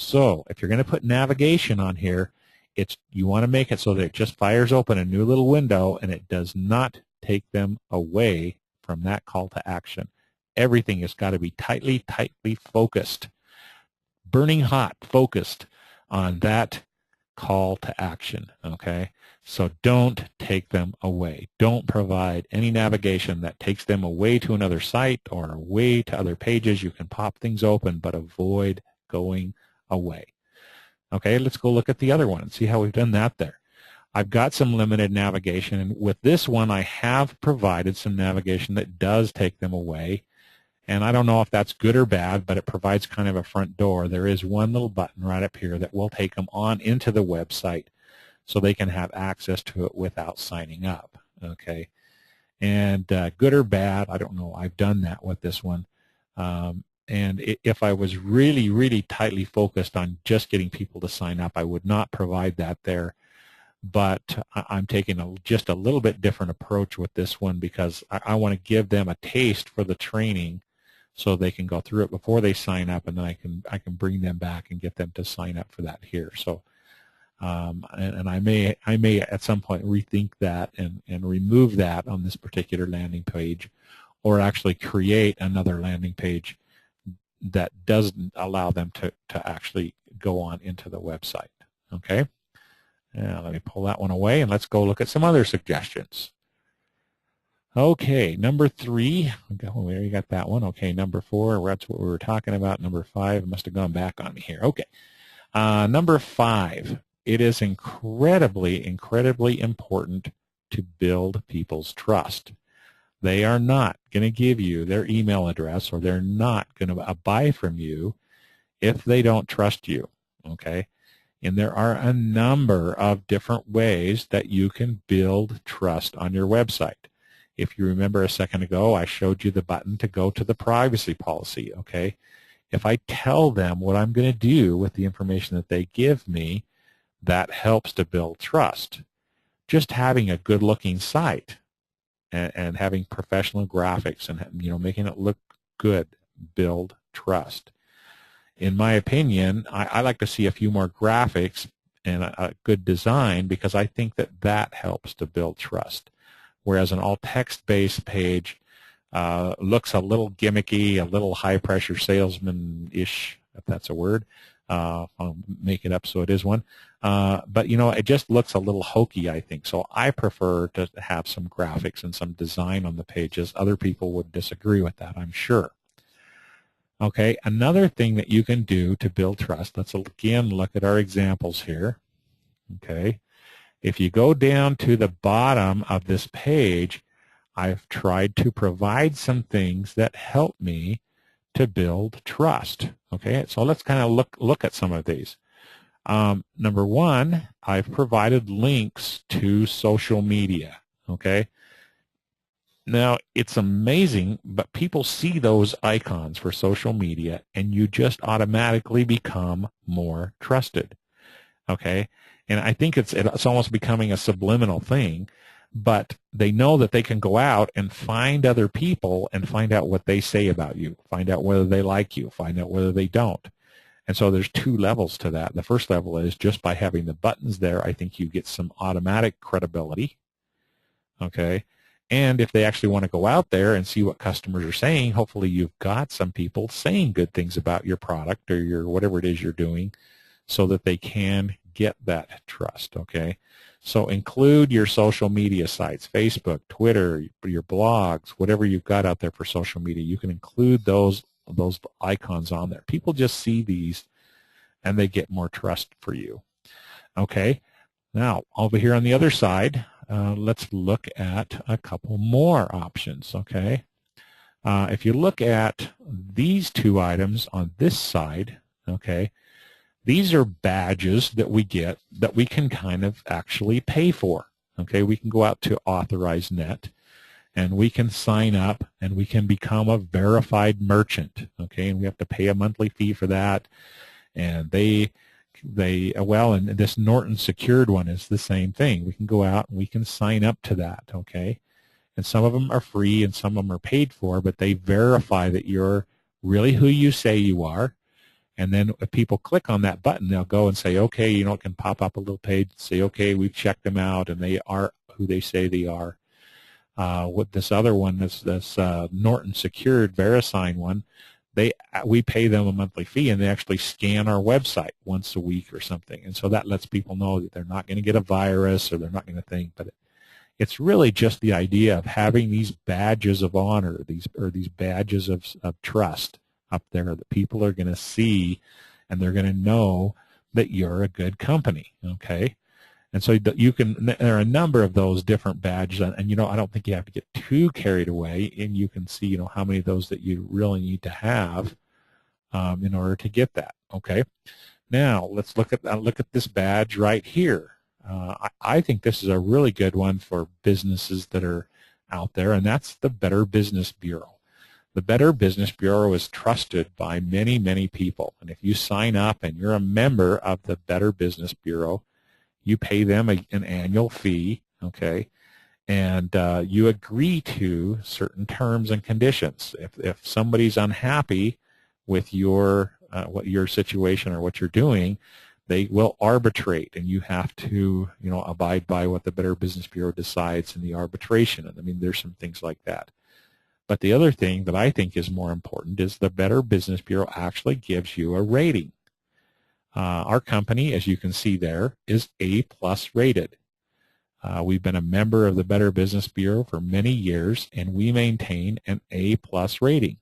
So if you're going to put navigation on here, you want to make it so that it just fires open a new little window and it does not take them away from that call to action. Everything has got to be tightly focused, burning hot, focused on that call to action, okay? So don't take them away. Don't provide any navigation that takes them away to another site or away to other pages. You can pop things open, but avoid going away. Okay, let's go look at the other one and see how we've done that there. I've got some limited navigation, and with this one I have provided some navigation that does take them away. And I don't know if that's good or bad, but it provides kind of a front door. There is one little button right up here that will take them on into the website so they can have access to it without signing up. Okay, and good or bad, I don't know. I've done that with this one. And if I was really tightly focused on just getting people to sign up, I would not provide that there. But I'm taking just a little bit different approach with this one because I want to give them a taste for the training so they can go through it before they sign up, and then I can bring them back and get them to sign up for that here. So, and I may at some point rethink that and remove that on this particular landing page, or actually create another landing page that doesn't allow them to actually go on into the website. Okay. Now let me pull that one away and let's go look at some other suggestions. Okay, number 3, we already got that one. Okay, number 4, that's what we were talking about. Number 5 must have gone back on me here. Okay, number 5, it is incredibly important to build people's trust. They are not going to give you their email address, or they're not going to buy from you if they don't trust you, okay? And there are a number of different ways that you can build trust on your website. If you remember a second ago, I showed you the button to go to the privacy policy, okay? If I tell them what I'm going to do with the information that they give me, that helps to build trust. Just having a good-looking site and having professional graphics and making it look good build trust. In my opinion, I like to see a few more graphics and a good design because I think that helps to build trust. Whereas an all text-based page looks a little gimmicky, a little high-pressure salesman-ish, if that's a word. I'll make it up so it is one. But, it just looks a little hokey, I think. So I prefer to have some graphics and some design on the pages. Other people would disagree with that, I'm sure. Okay, another thing that you can do to build trust, let's again look at our examples here. Okay, if you go down to the bottom of this page, I've tried to provide some things that help me to build trust. Okay, so let's kind of look at some of these. Number 1, I've provided links to social media. Okay, now it's amazing, but people see those icons for social media and you just automatically become more trusted. Okay, and I think it's almost becoming a subliminal thing, but they know that they can go out and find other people and find out what they say about you, find out whether they like you, find out whether they don't. And so there's 2 levels to that. The first level is just by having the buttons there, I think you get some automatic credibility. Okay, and if they actually want to go out there and see what customers are saying, hopefully you've got some people saying good things about your product or your whatever it is you're doing so that they can get that trust, okay? So include your social media sites, Facebook, Twitter, your blogs, whatever you've got out there for social media. You can include those icons on there. People just see these and they get more trust for you. Okay, now over here on the other side, let's look at a couple more options, okay? If you look at these 2 items on this side, okay, these are badges that we get that we can kind of actually pay for. Okay, we can go out to AuthorizeNet and we can sign up and we can become a verified merchant. Okay, and we have to pay a monthly fee for that. And and this Norton secured one is the same thing. We can go out and we can sign up to that. Okay, and some of them are free and some of them are paid for, but they verify that you're really who you say you are. And then if people click on that button, they'll go and say, okay, it can pop up a little page, say, okay, we've checked them out, and they are who they say they are. With this other one, this Norton Secured VeriSign one, we pay them a monthly fee, and they actually scan our website once a week or something. And so that lets people know that they're not going to get a virus or they're not going to think. But it's really just the idea of having these badges of honor, these badges of trust up there that people are going to see, and they're going to know that you're a good company. Okay. And so there are a number of those different badges, and I don't think you have to get too carried away, and you can see, how many of those that you really need to have in order to get that. Okay. Now let's look at this badge right here. I think this is a really good one for businesses that are out there, and that's the Better Business Bureau. The Better Business Bureau is trusted by many, many people, and if you sign up and you're a member of the Better Business Bureau, you pay them an annual fee, okay, and you agree to certain terms and conditions. If somebody's unhappy with your situation or what you're doing, they will arbitrate, and you have to abide by what the Better Business Bureau decides in the arbitration. And I mean, there's some things like that. But the other thing that I think is more important is the Better Business Bureau actually gives you a rating. Our company, as you can see there, is A+ rated. We've been a member of the Better Business Bureau for many years, and we maintain an A+ rating.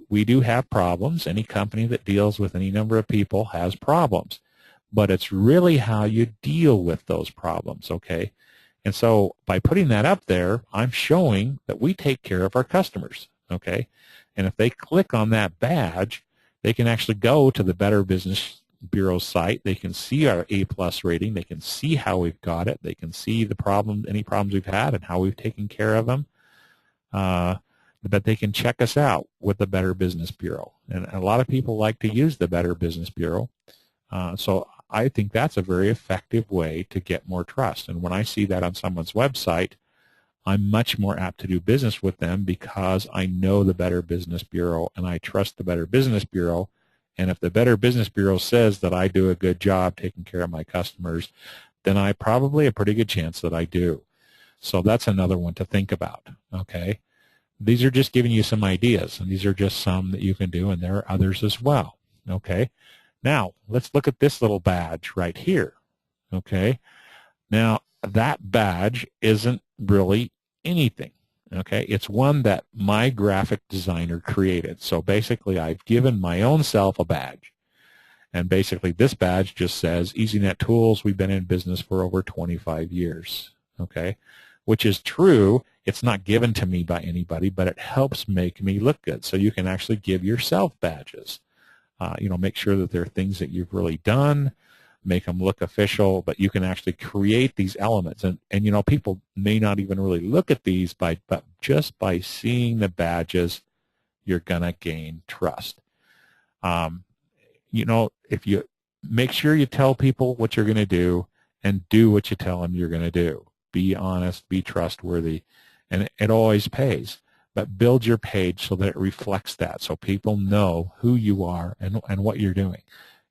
We do have problems. Any company that deals with any number of people has problems, but it's really how you deal with those problems, okay? And so by putting that up there, I'm showing that we take care of our customers, okay? And if they click on that badge, they can actually go to the Better Business Bureau site. They can see our A+ rating. They can see how we've got it. They can see any problems we've had and how we've taken care of them. But they can check us out with the Better Business Bureau. And a lot of people like to use the Better Business Bureau. So I think that's a very effective way to get more trust. And when I see that on someone's website, I'm much more apt to do business with them because I know the Better Business Bureau and I trust the Better Business Bureau. And if the Better Business Bureau says that I do a good job taking care of my customers, then I probably a pretty good chance that I do. So that's another one to think about, okay? These are just giving you some ideas, and these are just some that you can do, and there are others as well, okay? Now, let's look at this little badge right here, okay? Now, that badge isn't really anything, okay? It's one that my graphic designer created. So basically, I've given my own self a badge. And basically, this badge just says, EasyNet Tools, we've been in business for over 25 years, okay? Which is true. It's not given to me by anybody, but it helps make me look good. So you can actually give yourself badges. Make sure that they're things that you've really done, make them look official, but you can actually create these elements. And people may not even really look at these, but just by seeing the badges, you're going to gain trust. If you make sure you tell people what you're going to do and do what you tell them you're going to do. Be honest, be trustworthy, and it always pays. But build your page so that it reflects that, so people know who you are and what you're doing.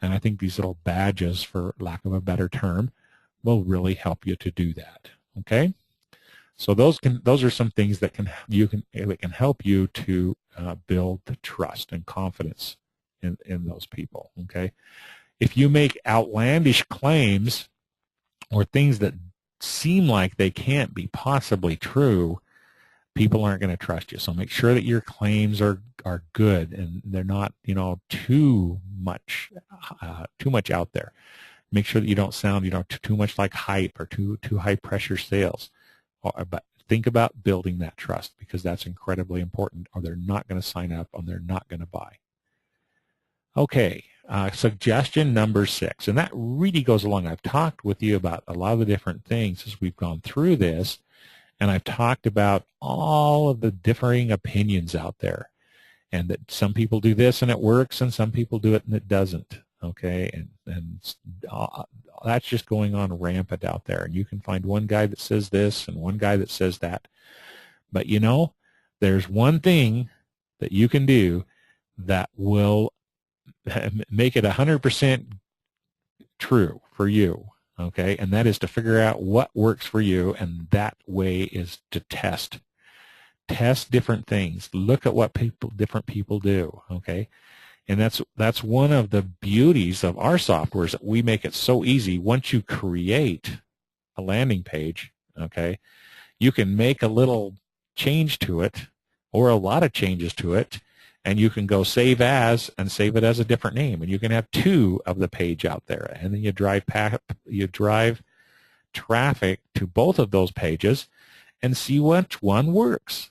And I think these little badges, for lack of a better term, will really help you to do that. Okay, so those are some things that can help you to build the trust and confidence in those people. Okay, if you make outlandish claims or things that seem like they can't be possibly true, people aren't going to trust you. So make sure that your claims are good and they're not too much out there. Make sure that you don't sound too much like hype or too high pressure sales. But think about building that trust, because that's incredibly important, or they're not going to sign up and they're not going to buy. Okay, suggestion number 6, and that really goes along. I've talked with you about a lot of the different things as we've gone through this, and I've talked about all of the differing opinions out there, and that some people do this and it works, and some people do it and it doesn't. Okay, and that's just going on rampant out there, and you can find one guy that says this and one guy that says that. But there's one thing that you can do that will make it 100% true for you, okay? And that is to figure out what works for you, and that way is to test. Test different things. Look at what different people do, okay? And that's one of the beauties of our software is that we make it so easy. Once you create a landing page, okay, you can make a little change to it or a lot of changes to it, and you can go save as and save it as a different name, and you can have 2 of the page out there, and then you drive traffic to both of those pages and see which one works.